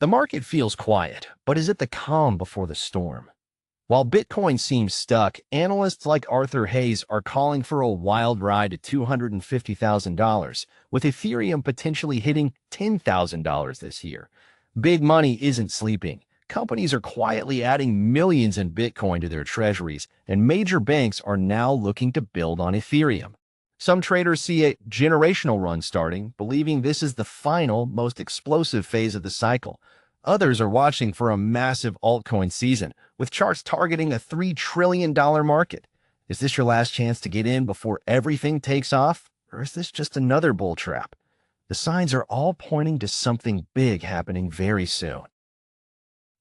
The market feels quiet, but is it the calm before the storm? While Bitcoin seems stuck, analysts like Arthur Hayes are calling for a wild ride to $250,000, with Ethereum potentially hitting $10,000 this year. Big money isn't sleeping. Companies are quietly adding millions in Bitcoin to their treasuries, and major banks are now looking to build on Ethereum. Some traders see a generational run starting, believing this is the final, most explosive phase of the cycle. Others are watching for a massive altcoin season, with charts targeting a $3 trillion market. Is this your last chance to get in before everything takes off? Or is this just another bull trap? The signs are all pointing to something big happening very soon.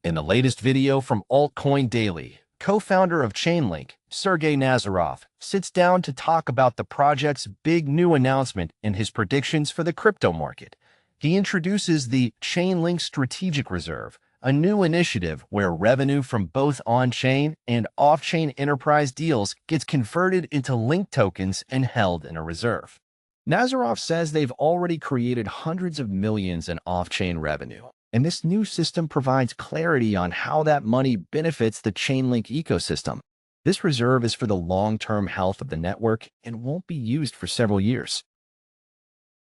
In the latest video from Altcoin Daily, co-founder of Chainlink, Sergey Nazarov, sits down to talk about the project's big new announcement and his predictions for the crypto market. He introduces the Chainlink Strategic Reserve, a new initiative where revenue from both on-chain and off-chain enterprise deals gets converted into Link tokens and held in a reserve. Nazarov says they've already created hundreds of millions in off-chain revenue, and this new system provides clarity on how that money benefits the Chainlink ecosystem. This reserve is for the long-term health of the network and won't be used for several years.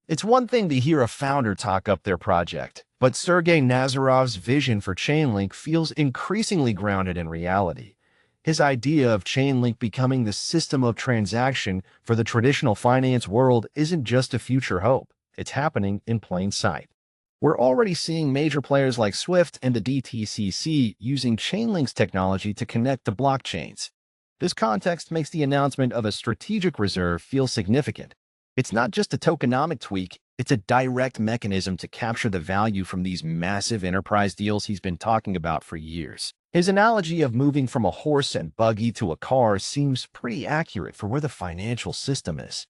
It's one thing to hear a founder talk up their project, but Sergey Nazarov's vision for Chainlink feels increasingly grounded in reality. His idea of Chainlink becoming the system of transaction for the traditional finance world isn't just a future hope. It's happening in plain sight. We're already seeing major players like Swift and the DTCC using Chainlink's technology to connect to blockchains. This context makes the announcement of a strategic reserve feel significant. It's not just a tokenomic tweak, it's a direct mechanism to capture the value from these massive enterprise deals he's been talking about for years. His analogy of moving from a horse and buggy to a car seems pretty accurate for where the financial system is.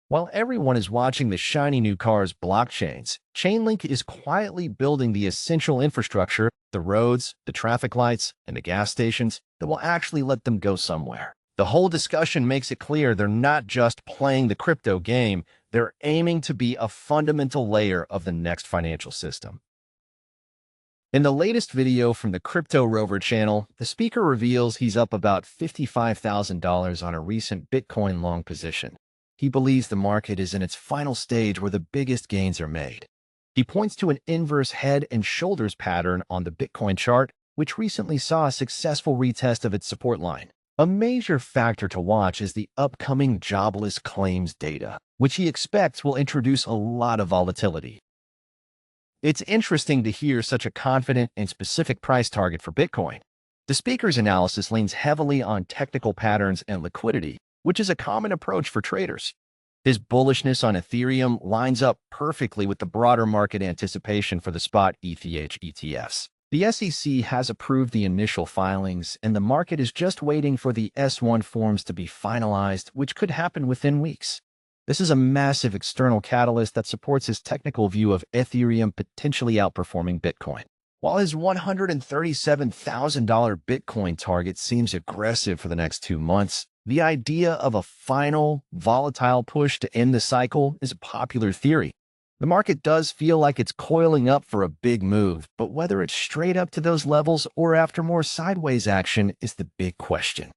While everyone is watching the shiny new car's blockchains, Chainlink is quietly building the essential infrastructure, the roads, the traffic lights, and the gas stations that will actually let them go somewhere. The whole discussion makes it clear they're not just playing the crypto game, they're aiming to be a fundamental layer of the next financial system. In the latest video from the Crypto Rover channel, the speaker reveals he's up about $55,000 on a recent Bitcoin long position. He believes the market is in its final stage where the biggest gains are made. He points to an inverse head and shoulders pattern on the Bitcoin chart, which recently saw a successful retest of its support line. A major factor to watch is the upcoming jobless claims data, which he expects will introduce a lot of volatility. It's interesting to hear such a confident and specific price target for Bitcoin. The speaker's analysis leans heavily on technical patterns and liquidity, which is a common approach for traders. His bullishness on Ethereum lines up perfectly with the broader market anticipation for the spot ETH ETFs. The SEC has approved the initial filings, and the market is just waiting for the S1 forms to be finalized, which could happen within weeks. This is a massive external catalyst that supports his technical view of Ethereum potentially outperforming Bitcoin. While his $137,000 Bitcoin target seems aggressive for the next 2 months, the idea of a final, volatile push to end the cycle is a popular theory. The market does feel like it's coiling up for a big move, but whether it's straight up to those levels or after more sideways action is the big question.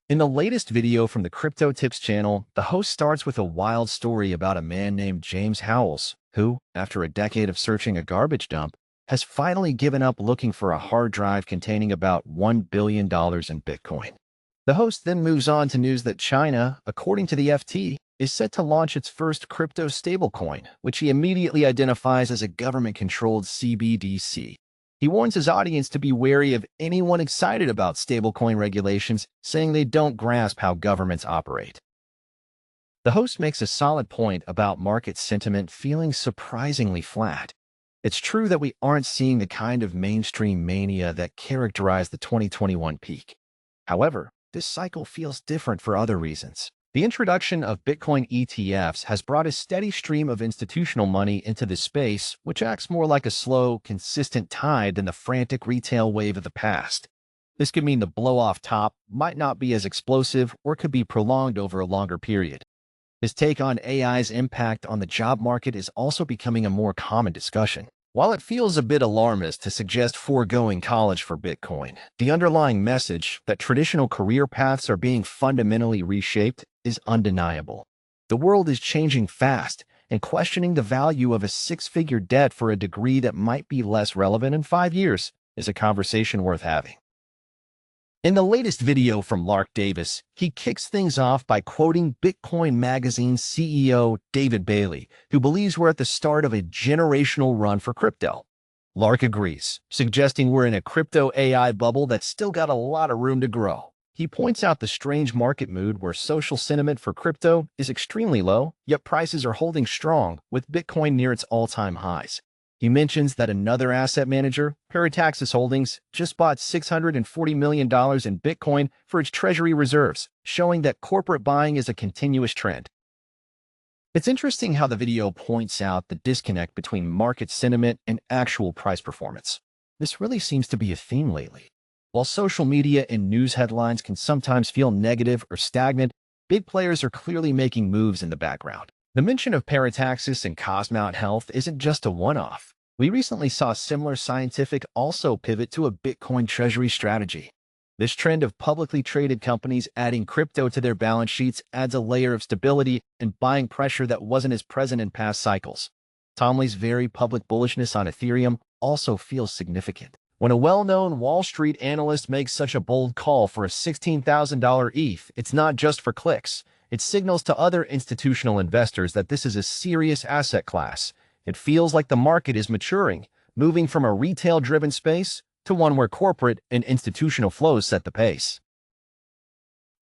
In the latest video from the Crypto Tips channel, the host starts with a wild story about a man named James Howells, who, after a decade of searching a garbage dump, has finally given up looking for a hard drive containing about $1 billion in Bitcoin. The host then moves on to news that China, according to the FT, is set to launch its first crypto stablecoin, which he immediately identifies as a government-controlled CBDC. He warns his audience to be wary of anyone excited about stablecoin regulations, saying they don't grasp how governments operate. The host makes a solid point about market sentiment feeling surprisingly flat. It's true that we aren't seeing the kind of mainstream mania that characterized the 2021 peak. However, this cycle feels different for other reasons. The introduction of Bitcoin ETFs has brought a steady stream of institutional money into this space, which acts more like a slow, consistent tide than the frantic retail wave of the past. This could mean the blow-off top might not be as explosive or could be prolonged over a longer period. His take on AI's impact on the job market is also becoming a more common discussion. While it feels a bit alarmist to suggest foregoing college for Bitcoin, the underlying message that traditional career paths are being fundamentally reshaped is undeniable. The world is changing fast, and questioning the value of a six-figure debt for a degree that might be less relevant in 5 years is a conversation worth having. In the latest video from Lark Davis, he kicks things off by quoting Bitcoin Magazine's CEO David Bailey, who believes we're at the start of a generational run for crypto. Lark agrees, suggesting we're in a crypto AI bubble that's still got a lot of room to grow. He points out the strange market mood where social sentiment for crypto is extremely low, yet prices are holding strong, with Bitcoin near its all-time highs. He mentions that another asset manager, Parataxis Holdings, just bought $640 million in Bitcoin for its treasury reserves, showing that corporate buying is a continuous trend. It's interesting how the video points out the disconnect between market sentiment and actual price performance. This really seems to be a theme lately. While social media and news headlines can sometimes feel negative or stagnant, big players are clearly making moves in the background. The mention of Parataxis and Cosmount Health isn't just a one-off. We recently saw Similar Scientific also pivot to a Bitcoin treasury strategy. This trend of publicly traded companies adding crypto to their balance sheets adds a layer of stability and buying pressure that wasn't as present in past cycles. Tomley's very public bullishness on Ethereum also feels significant. When a well-known Wall Street analyst makes such a bold call for a $16,000 ETH, it's not just for clicks. It signals to other institutional investors that this is a serious asset class. It feels like the market is maturing, moving from a retail-driven space to one where corporate and institutional flows set the pace.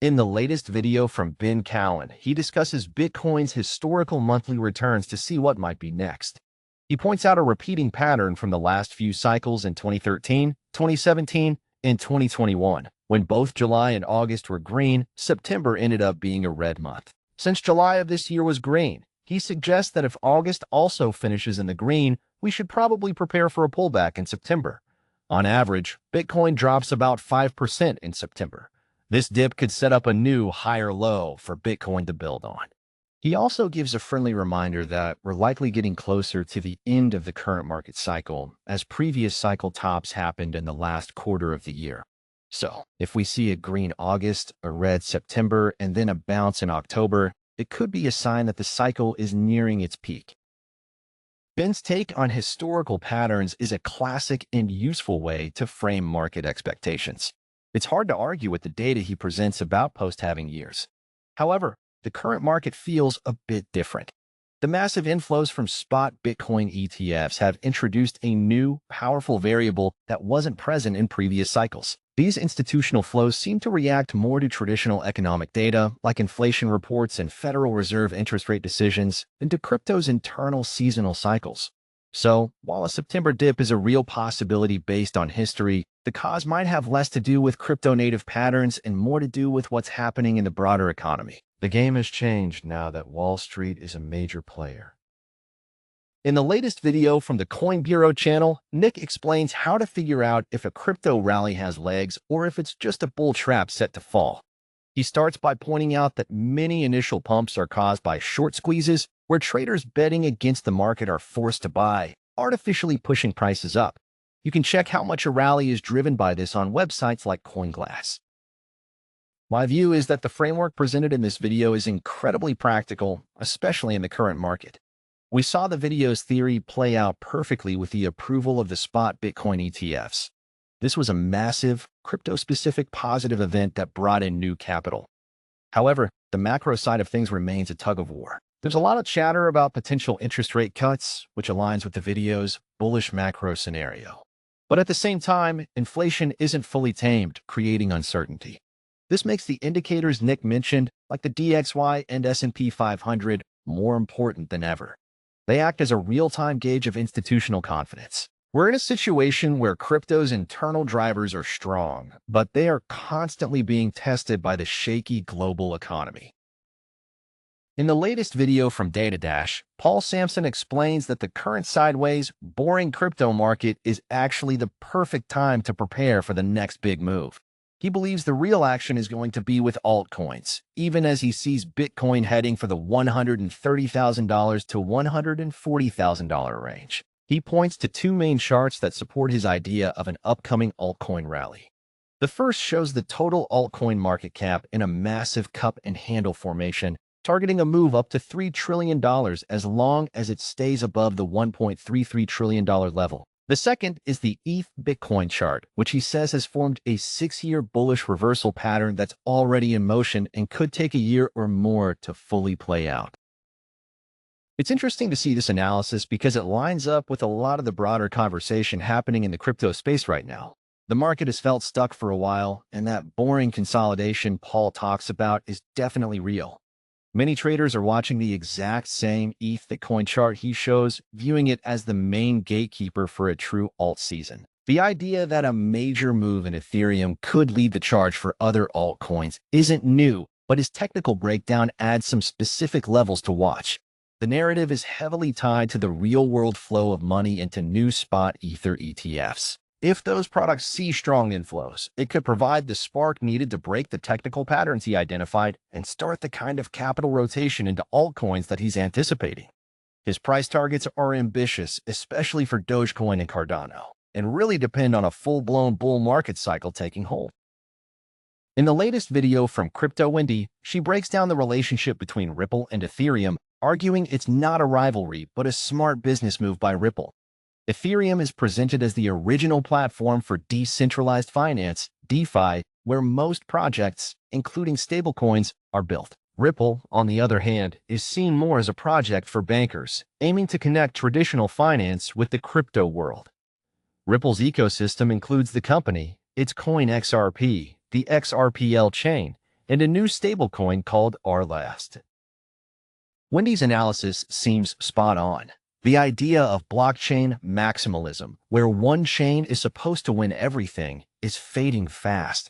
In the latest video from Ben Cowan, he discusses Bitcoin's historical monthly returns to see what might be next. He points out a repeating pattern from the last few cycles in 2013, 2017, and 2021. When both July and August were green, September ended up being a red month. Since July of this year was green, he suggests that if August also finishes in the green, we should probably prepare for a pullback in September. On average, Bitcoin drops about 5% in September. This dip could set up a new higher low for Bitcoin to build on. He also gives a friendly reminder that we're likely getting closer to the end of the current market cycle, as previous cycle tops happened in the last quarter of the year. So, if we see a green August, a red September, and then a bounce in October, it could be a sign that the cycle is nearing its peak. Ben's take on historical patterns is a classic and useful way to frame market expectations. It's hard to argue with the data he presents about post-halving years. However, the current market feels a bit different. The massive inflows from spot Bitcoin ETFs have introduced a new, powerful variable that wasn't present in previous cycles. These institutional flows seem to react more to traditional economic data, like inflation reports and Federal Reserve interest rate decisions, than to crypto's internal seasonal cycles. So, while a September dip is a real possibility based on history, the cause might have less to do with crypto-native patterns and more to do with what's happening in the broader economy. The game has changed now that Wall Street is a major player. In the latest video from the Coin Bureau channel, Nick explains how to figure out if a crypto rally has legs or if it's just a bull trap set to fall. He starts by pointing out that many initial pumps are caused by short squeezes, where traders betting against the market are forced to buy, artificially pushing prices up. You can check how much a rally is driven by this on websites like CoinGlass. My view is that the framework presented in this video is incredibly practical, especially in the current market. We saw the video's theory play out perfectly with the approval of the spot Bitcoin ETFs. This was a massive, crypto-specific positive event that brought in new capital. However, the macro side of things remains a tug-of-war. There's a lot of chatter about potential interest rate cuts, which aligns with the video's bullish macro scenario. But at the same time, inflation isn't fully tamed, creating uncertainty. This makes the indicators Nick mentioned, like the DXY and S&P 500, more important than ever. They act as a real-time gauge of institutional confidence. We're in a situation where crypto's internal drivers are strong, but they are constantly being tested by the shaky global economy. In the latest video from DataDash, Paul Sampson explains that the current sideways, boring crypto market is actually the perfect time to prepare for the next big move. He believes the real action is going to be with altcoins, even as he sees Bitcoin heading for the $130,000 to $140,000 range. He points to two main charts that support his idea of an upcoming altcoin rally. The first shows the total altcoin market cap in a massive cup and handle formation, targeting a move up to $3 trillion as long as it stays above the $1.33 trillion level. The second is the ETH Bitcoin chart, which he says has formed a 6-year bullish reversal pattern that's already in motion and could take a year or more to fully play out. It's interesting to see this analysis because it lines up with a lot of the broader conversation happening in the crypto space right now. The market has felt stuck for a while, and that boring consolidation Paul talks about is definitely real. Many traders are watching the exact same ETH Bitcoin chart he shows, viewing it as the main gatekeeper for a true alt season. The idea that a major move in Ethereum could lead the charge for other altcoins isn't new, but his technical breakdown adds some specific levels to watch. The narrative is heavily tied to the real-world flow of money into new spot Ether ETFs. If those products see strong inflows, it could provide the spark needed to break the technical patterns he identified and start the kind of capital rotation into altcoins that he's anticipating. His price targets are ambitious, especially for Dogecoin and Cardano, and really depend on a full-blown bull market cycle taking hold. In the latest video from Crypto Wendy, she breaks down the relationship between Ripple and Ethereum, arguing it's not a rivalry, but a smart business move by Ripple. Ethereum is presented as the original platform for decentralized finance, DeFi, where most projects, including stablecoins, are built. Ripple, on the other hand, is seen more as a project for bankers, aiming to connect traditional finance with the crypto world. Ripple's ecosystem includes the company, its coin XRP, the XRPL chain, and a new stablecoin called RLAST. Wendy's analysis seems spot on. The idea of blockchain maximalism, where one chain is supposed to win everything, is fading fast.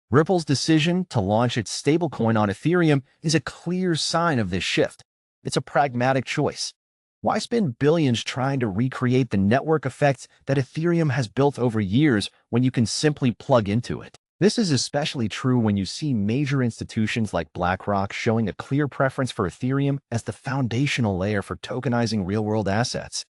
Ripple's decision to launch its stablecoin on Ethereum is a clear sign of this shift. It's a pragmatic choice. Why spend billions trying to recreate the network effects that Ethereum has built over years when you can simply plug into it? This is especially true when you see major institutions like BlackRock showing a clear preference for Ethereum as the foundational layer for tokenizing real-world assets.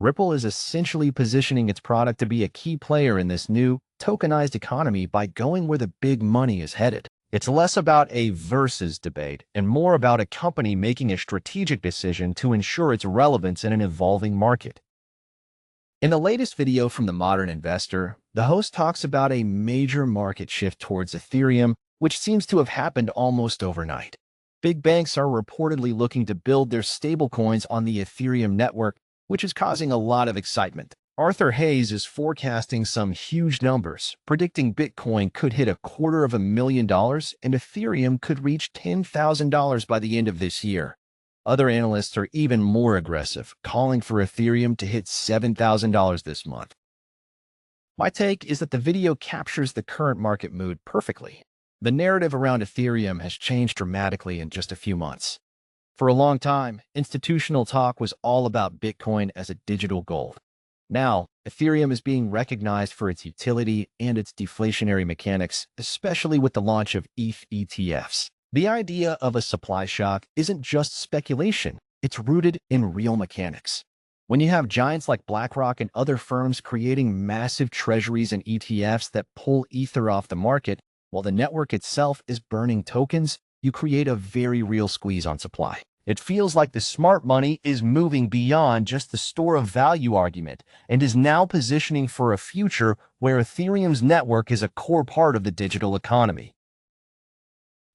Ripple is essentially positioning its product to be a key player in this new, tokenized economy by going where the big money is headed. It's less about a versus debate and more about a company making a strategic decision to ensure its relevance in an evolving market. In the latest video from The Modern Investor, the host talks about a major market shift towards Ethereum, which seems to have happened almost overnight. Big banks are reportedly looking to build their stablecoins on the Ethereum network, which is causing a lot of excitement. Arthur Hayes is forecasting some huge numbers, predicting Bitcoin could hit $250,000 and Ethereum could reach $10,000 by the end of this year. Other analysts are even more aggressive, calling for Ethereum to hit $7,000 this month. My take is that the video captures the current market mood perfectly. The narrative around Ethereum has changed dramatically in just a few months. For a long time, institutional talk was all about Bitcoin as a digital gold. Now, Ethereum is being recognized for its utility and its deflationary mechanics, especially with the launch of ETH ETFs. The idea of a supply shock isn't just speculation, it's rooted in real mechanics. When you have giants like BlackRock and other firms creating massive treasuries and ETFs that pull Ether off the market, while the network itself is burning tokens, you create a very real squeeze on supply. It feels like the smart money is moving beyond just the store of value argument and is now positioning for a future where Ethereum's network is a core part of the digital economy.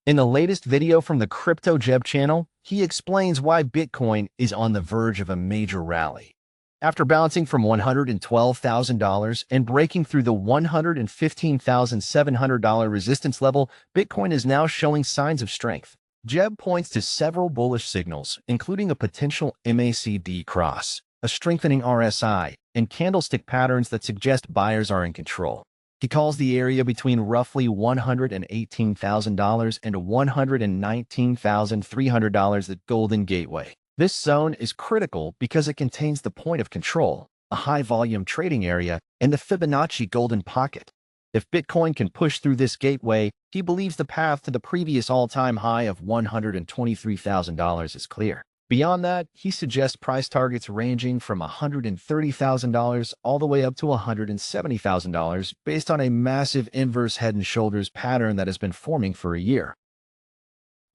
In the latest video from the Crypto Jeb channel, he explains why Bitcoin is on the verge of a major rally. After bouncing from $112,000 and breaking through the $115,700 resistance level, Bitcoin is now showing signs of strength. Jeb points to several bullish signals, including a potential MACD cross, a strengthening RSI, and candlestick patterns that suggest buyers are in control. He calls the area between roughly $118,000 and $119,300 the Golden Gateway. This zone is critical because it contains the point of control, a high-volume trading area, and the Fibonacci golden pocket. If Bitcoin can push through this gateway, he believes the path to the previous all-time high of $123,000 is clear. Beyond that, he suggests price targets ranging from $130,000 all the way up to $170,000 based on a massive inverse head and shoulders pattern that has been forming for a year.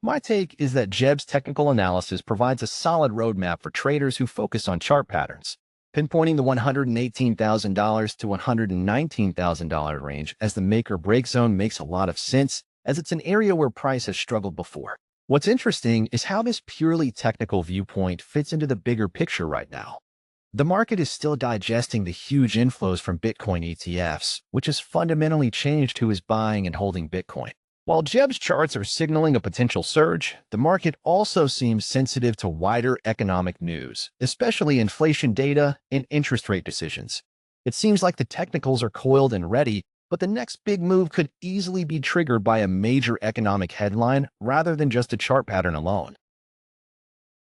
My take is that Jeb's technical analysis provides a solid roadmap for traders who focus on chart patterns. Pinpointing the $118,000 to $119,000 range as the make or break zone makes a lot of sense, as it's an area where price has struggled before. What's interesting is how this purely technical viewpoint fits into the bigger picture right now. The market is still digesting the huge inflows from Bitcoin ETFs, which has fundamentally changed who is buying and holding Bitcoin. While Jeb's charts are signaling a potential surge, the market also seems sensitive to wider economic news, especially inflation data and interest rate decisions. It seems like the technicals are coiled and ready, but the next big move could easily be triggered by a major economic headline rather than just a chart pattern alone.